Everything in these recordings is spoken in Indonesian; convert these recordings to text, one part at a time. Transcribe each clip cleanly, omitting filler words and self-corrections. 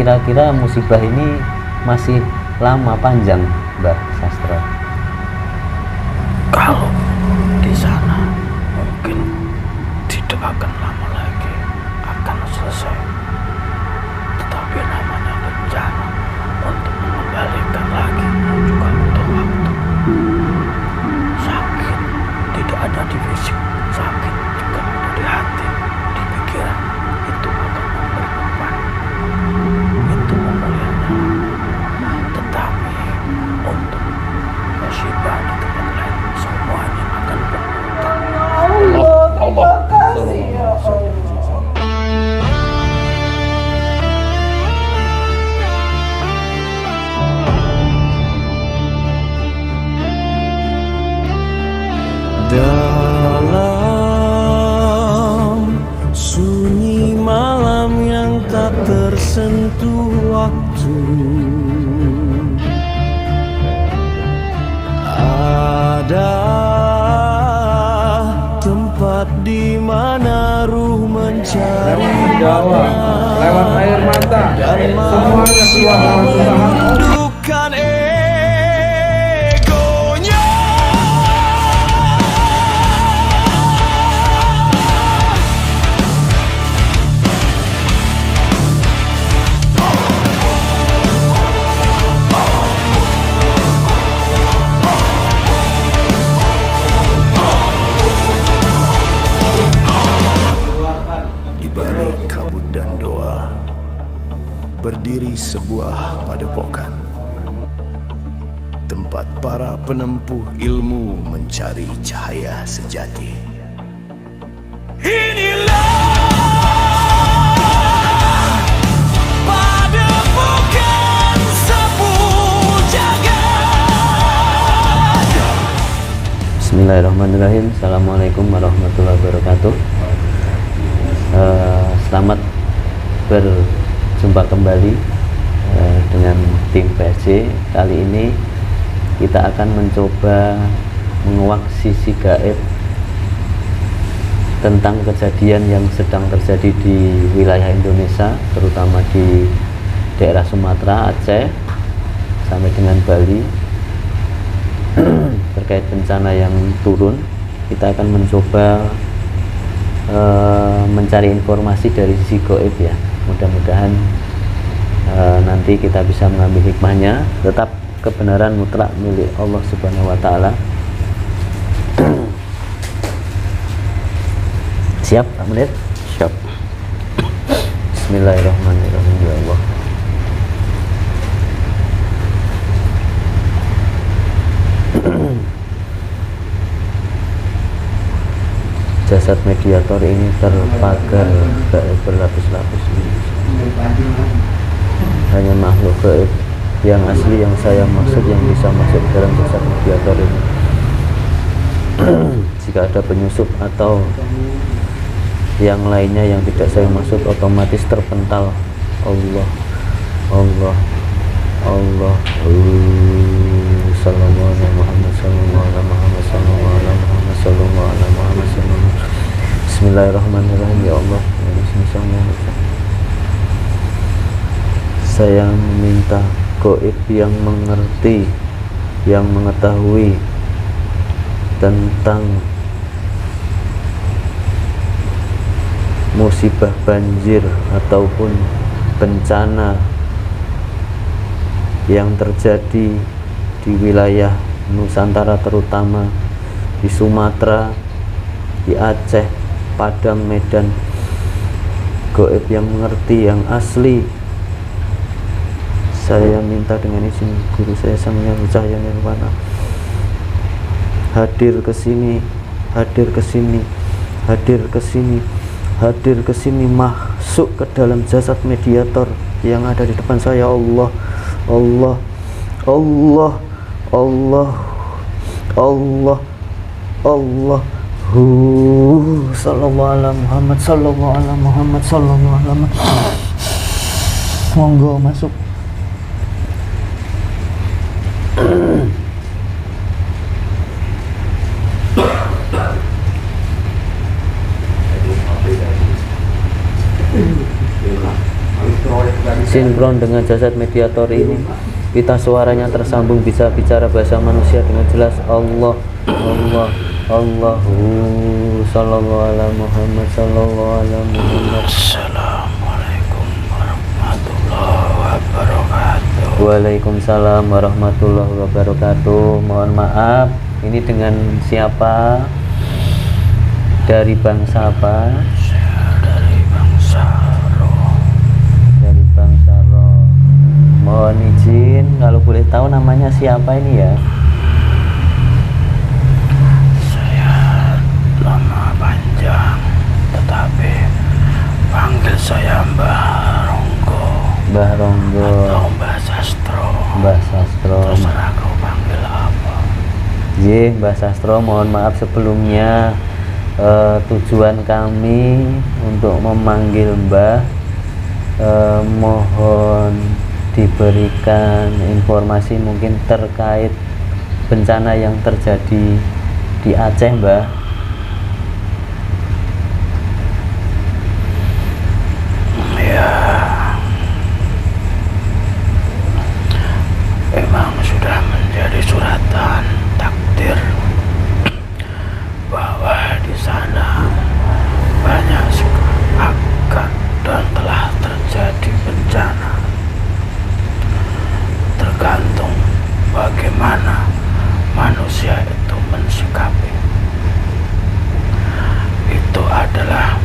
kira-kira musibah ini masih lama panjang, Mbah Sastra? Kalau di sana mungkin tidak akan lama lagi akan selesai. Tetapi namanya bencana untuk mengembalikan lagi juga butuh waktu. Sakit tidak ada di fisik, sakit juga ada di hati, di pikiran. Itu akan memberi beban, itu memberinya. Tetapi untuk musibah di tempat lain semuanya akan berputar. Allah. Dalam sunyi malam yang tak tersentuh waktu, ada tempat di mana ruh mencari lewat air mata dan semuanya keluar menundukkan egonya. Di balik kabut dan doa berdiri sebuah padepokan, tempat para penempuh ilmu mencari cahaya sejati. Inilah padepokan Sapu Jagat. Bismillahirrahmanirrahim. Assalamualaikum warahmatullahi wabarakatuh. Selamat berjumpa kembali dengan tim PSJ. Kali ini kita akan mencoba menguak sisi gaib tentang kejadian yang sedang terjadi di wilayah Indonesia, terutama di daerah Sumatera, Aceh, sampai dengan Bali. Terkait bencana yang turun, kita akan mencoba mencari informasi dari sisi gaib ya. Mudah-mudahan nanti kita bisa mengambil hikmahnya. Tetap kebenaran mutlak milik Allah Subhanahu wa Ta'ala. Siap, Pak Munir? Siap. Bismillahirrahmanirrahim. Ya Allah. Jasad mediator ini terpagar gaib berlapis-lapis. Hanya makhluk gaib yang asli yang saya maksud yang bisa masuk dalam jasad mediator ini. Jika ada penyusup atau yang lainnya yang tidak saya maksud, otomatis terpental. Allah Sallallahu alaihi Muhammad sallallahu alaihi Muhammad sallallahu alaihi Muhammad sallallahu alaihi Muhammad sallallahu. Bismillahirrahmanirrahim. Ya Allah, saya meminta gaib yang mengerti, yang mengetahui tentang musibah banjir ataupun bencana yang terjadi di wilayah Nusantara, terutama di Sumatera, di Aceh, Padang, Medan. Gaib yang mengerti, yang asli, saya minta dengan izin guru saya Sang Hyang Cahya Nirwana, hadir ke sini, masuk ke dalam jasad mediator yang ada di depan saya. Allah sallallahu ala Muhammad sallallahu ala Muhammad sallallahu ala Muhammad. Monggo masuk. sinkron dengan jasad mediator ini. Pita suaranya tersambung, bisa bicara bahasa manusia dengan jelas. Allah, Allah, Allahu sallallahu ala Muhammad sallallahu ala Muhammad. Assalamualaikum warahmatullahi wabarakatuh. Waalaikumsalam warahmatullahi wabarakatuh. Mohon maaf, ini dengan siapa? Dari bangsa apa? Saya dari bangsa Roh. Dari bangsa Roh. Mohon izin, kalau boleh tahu namanya siapa ini ya? Saya nama panjang, tetapi panggil saya Mbah Ronggo Mbah Ronggo, atau Mbah Sastro. Mbah Sastro. Terserah kau panggil apa. Ye, Mbah Sastro, mohon maaf sebelumnya. Tujuan kami untuk memanggil Mbah, mohon diberikan informasi mungkin terkait bencana yang terjadi di Aceh, Mbah. Ya, memang sudah menjadi suratan takdir bahwa di sana banyak akan dan telah terjadi bencana. Tergantung bagaimana manusia itu mensikapi. Itu adalah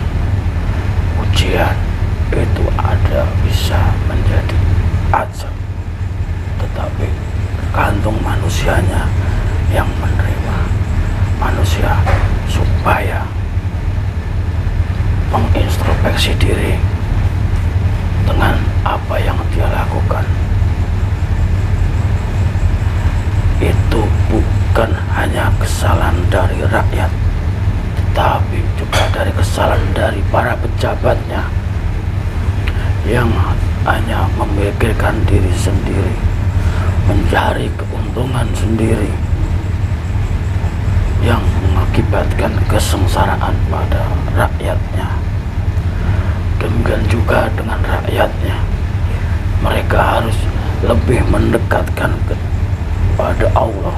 ujian, itu ada bisa menjadi azab, tetapi tergantung manusianya yang menerima. Manusia supaya mengintrospeksi diri dengan apa yang dia lakukan. Itu bukan hanya kesalahan dari rakyat, tetapi juga dari kesalahan dari para pejabatnya yang hanya memikirkan diri sendiri, mencari keuntungan sendiri, yang mengakibatkan kesengsaraan pada rakyatnya. Demikian juga dengan rakyatnya, mereka harus lebih mendekatkan kepada Allah,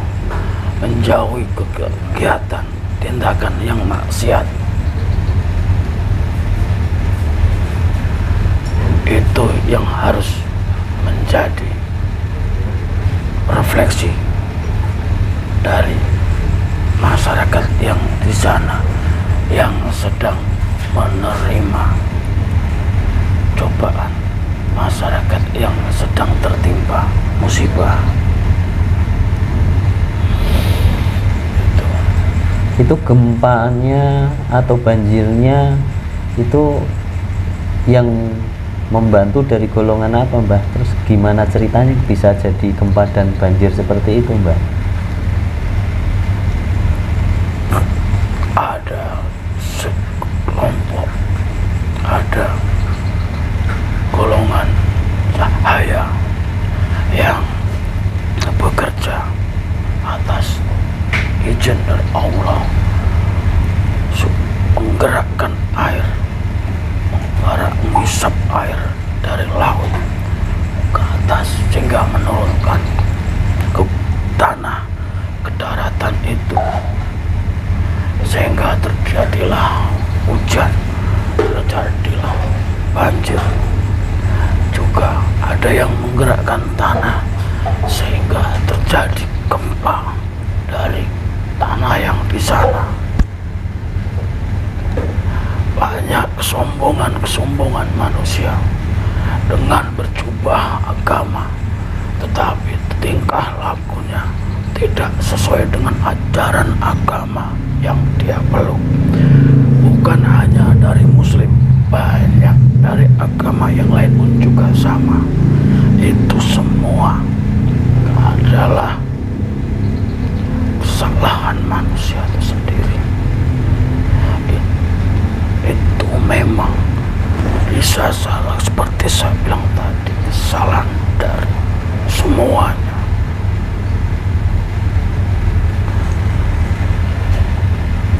menjauhi kegiatan tindakan yang maksiat. Itu yang harus menjadi refleksi dari masyarakat yang di sana yang sedang menerima cobaan, masyarakat yang sedang tertimpa musibah. Itu gempanya atau banjirnya itu yang membantu dari golongan apa, Mbah? Terus gimana ceritanya bisa jadi gempa dan banjir seperti itu, Mbah? Ada sekelompok, ada golongan cahaya yang bekerja atas izin dari Allah, menggerakkan air, menghisap air dari laut ke atas sehingga menurunkan ke tanah, ke daratan itu, sehingga terjadilah hujan, terjadilah banjir. Juga ada yang menggerakkan tanah sehingga terjadi gempa dari tanah yang di sana. Banyak kesombongan manusia dengan berjubah agama, tetapi tingkah lakunya tidak sesuai dengan ajaran agama yang dia peluk. Bukan hanya dari muslim, banyak dari agama yang lain pun juga sama. Itu semua adalah kesalahan manusia itu sendiri. Itu memang bisa salah, seperti saya bilang tadi, kesalahan dari semuanya.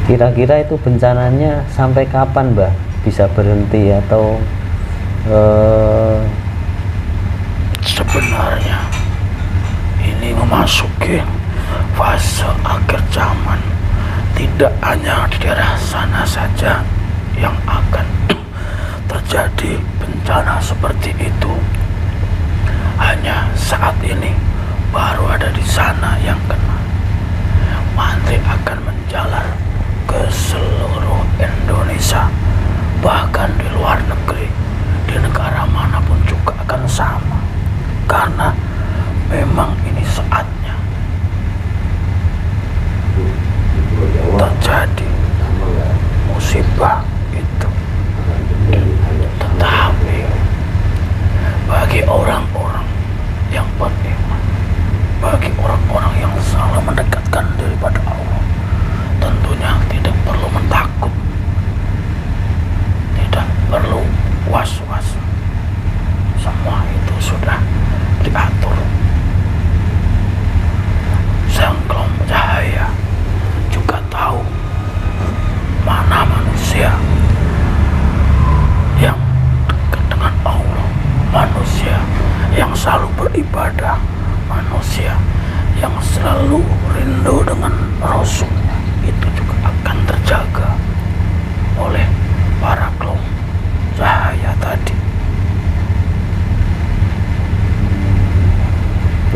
Kira-kira itu bencananya sampai kapan, Mbah? Bisa berhenti atau sebenarnya ini memasuki fase akhir zaman. Tidak hanya di daerah sana saja yang akan terjadi bencana seperti itu. Hanya saat ini baru ada di sana yang kena. Nanti akan menjalar ke seluruh Indonesia, bahkan di luar negeri, di negara manapun juga akan sama. Karena memang ini saatnya terjadi musibah itu. Tetapi bagi orang-orang yang beriman, bagi orang-orang yang selalu mendekatkan diri pada Allah, tentunya tidak perlu mentakut, tidak perlu was-was. Semua itu sudah diatur. Sang Kaum Cahaya juga tahu mana manusia yang dekat dengan Allah, manusia yang selalu beribadah, manusia yang selalu rindu dengan Rasul. Itu juga akan terjaga oleh para kaum cahaya tadi.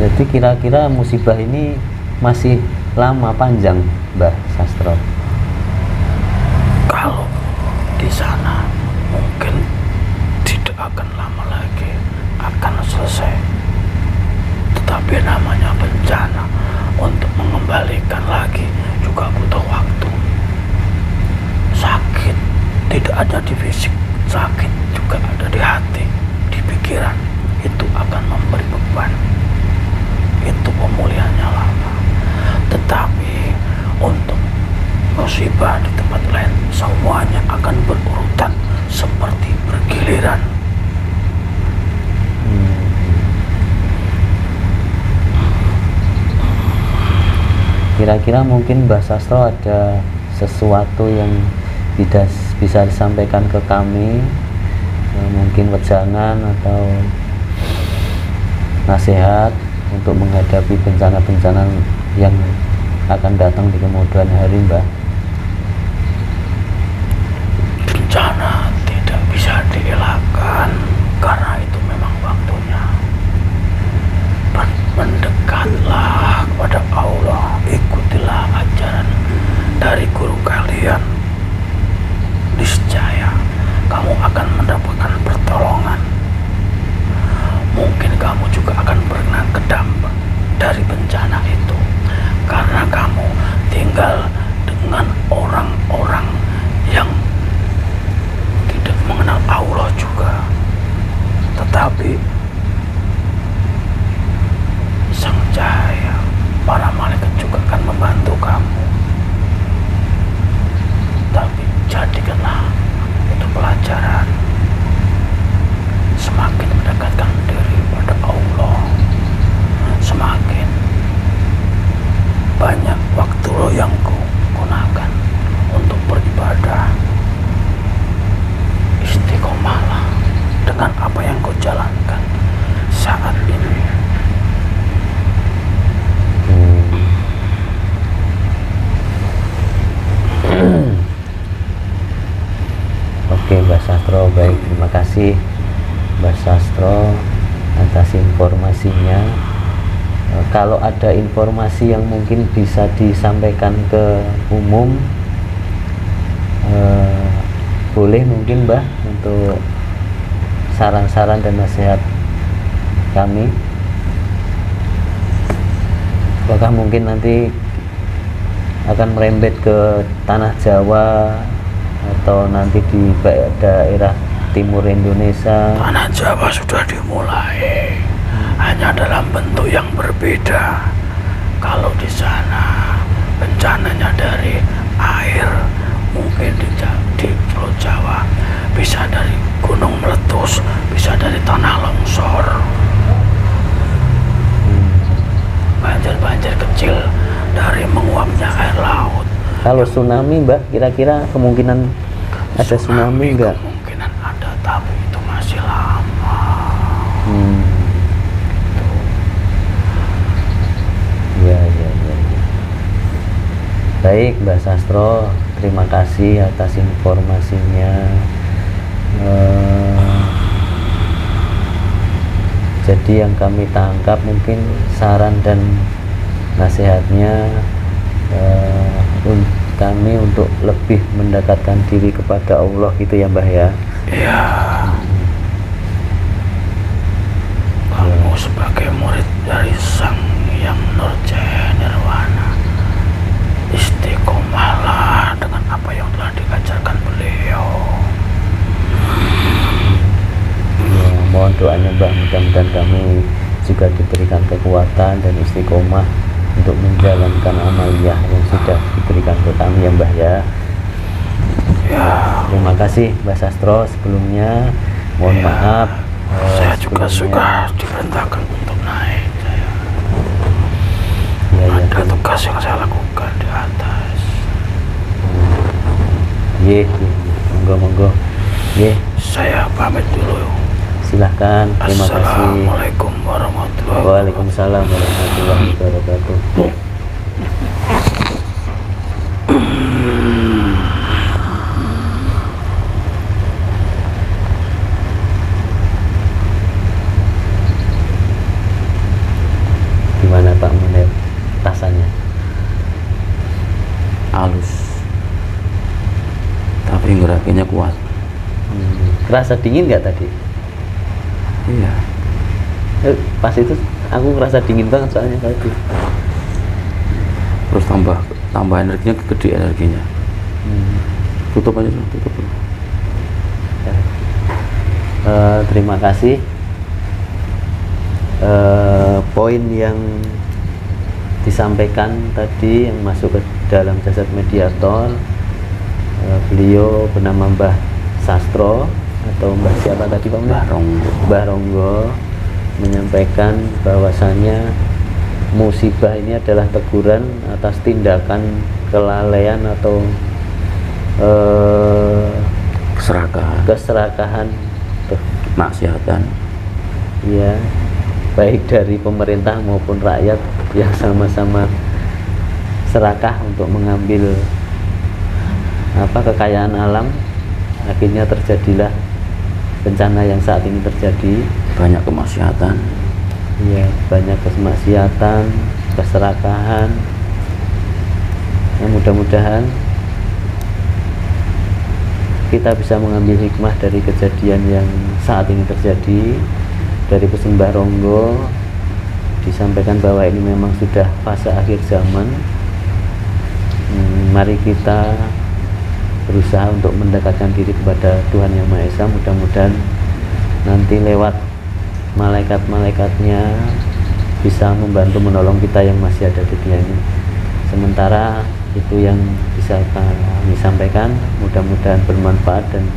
Jadi kira-kira musibah ini masih lama panjang, Mbah Sastro? Kalau di sana mungkin tidak akan lama lagi akan selesai. Tetapi namanya bencana, untuk mengembalikan lagi juga butuh waktu. Sakit tidak ada di fisik, sakit juga ada di hati, di pikiran. Itu akan memberi beban. Itu pemulihannya lama. Tetapi untuk musibah di tempat lain semuanya akan berurutan seperti bergiliran. Kira-kira mungkin Mbah Sastro ada sesuatu yang bisa disampaikan ke kami, mungkin wejangan atau nasihat untuk menghadapi bencana-bencana yang akan datang di kemudian hari, Mbah? Bencana tidak bisa dielakkan karena itu memang waktunya. Mendekatlah kepada Allah, ikutilah ajaran dari guru kalian. Niscaya kamu akan mendapatkan pertolongan. Mungkin kamu juga akan pernah kedampak dari bencana itu, karena kamu tinggal dengan orang-orang yang tidak mengenal Allah juga. Tetapi Sang Cahaya, para malaikat juga akan membantu kamu. Tapi jadikanlah itu pelajaran. Semakin mendekatkan diri pada Allah, semakin banyak waktu lo yang kau gunakan untuk beribadah. Istiqomahlah dengan apa yang kau jalankan saat ini. Oke, Mbah Sastro, baik, terima kasih Mbah Sastro atas informasinya. Kalau ada informasi yang mungkin bisa disampaikan ke umum, boleh mungkin, Mbah, untuk saran-saran dan nasihat kami. Apakah mungkin nanti akan merembet ke tanah Jawa atau nanti di daerah timur Indonesia? Tanah Jawa sudah dimulai, hanya dalam bentuk yang berbeda. Kalau di sana bencananya dari air, mungkin di Pulau Jawa bisa dari gunung meletus, bisa dari tanah longsor, banjir-banjir kecil dari menguapnya air laut. Kalau tsunami, Mbak, kira-kira kemungkinan ada tsunami enggak? Kemungkinan ada, tapi itu masih lama. Baik Mbah Sastro, terima kasih atas informasinya. Jadi yang kami tangkap mungkin saran dan nasihatnya kami untuk lebih mendekatkan diri kepada Allah gitu ya Mbah ya. Ya, kamu sebagai murid dari Sang Yang Nurjaya Nirwana, istiqomahlah dengan apa yang telah diajarkan beliau. Ya, mohon doanya Mbah, mudah-mudahan kami juga diberikan kekuatan dan istiqomah untuk menjalankan amaliyah yang sudah diberikan ke kami ya Mbah ya. Ya, Terima kasih Mbah Sastro sebelumnya. Mohon Ya, maaf. saya juga sebelumnya. sudah diperintahkan untuk naik. Ya, ya. Ada tugas yang saya lakukan di atas. Ye, monggo. Ye, Saya pamit dulu. silahkan. Terima kasih. Assalamualaikum warahmatullahi wabarakatuh. Waalaikumsalam warahmatullahi wabarakatuh. Gimana Pak Munir rasanya? Halus tapi ngerakinnya kuat. Kerasa dingin nggak tadi? Iya, Pas itu aku ngerasa dingin banget soalnya tadi. terus tambah energinya, gede energinya. Tutup aja, tutup. Terima kasih. Poin yang disampaikan tadi yang masuk ke dalam jasad mediator, beliau bernama Mbah Sastro atau Mbah siapa tadi Pak? Mbah Ronggo. Mbah Ronggo menyampaikan bahwasannya musibah ini adalah teguran atas tindakan kelalaian atau keserakahan Maksiatan. ya, baik dari pemerintah maupun rakyat yang sama-sama serakah untuk mengambil kekayaan alam. Akhirnya terjadilah bencana yang saat ini terjadi. Banyak kemaksiatan. Ya, banyak kemaksiatan, keserakahan. Mudah-mudahan kita bisa mengambil hikmah dari kejadian yang saat ini terjadi. Dari pesan Mbah Ronggo disampaikan bahwa ini memang sudah fase akhir zaman. Mari kita berusaha untuk mendekatkan diri kepada Tuhan Yang Maha Esa. Mudah-mudahan nanti lewat malaikat-malaikatnya bisa membantu menolong kita yang masih ada di dunia ini. Sementara itu yang bisa kami sampaikan, mudah-mudahan bermanfaat dan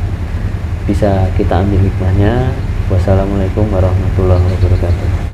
bisa kita ambil hikmahnya. Wassalamualaikum warahmatullahi wabarakatuh.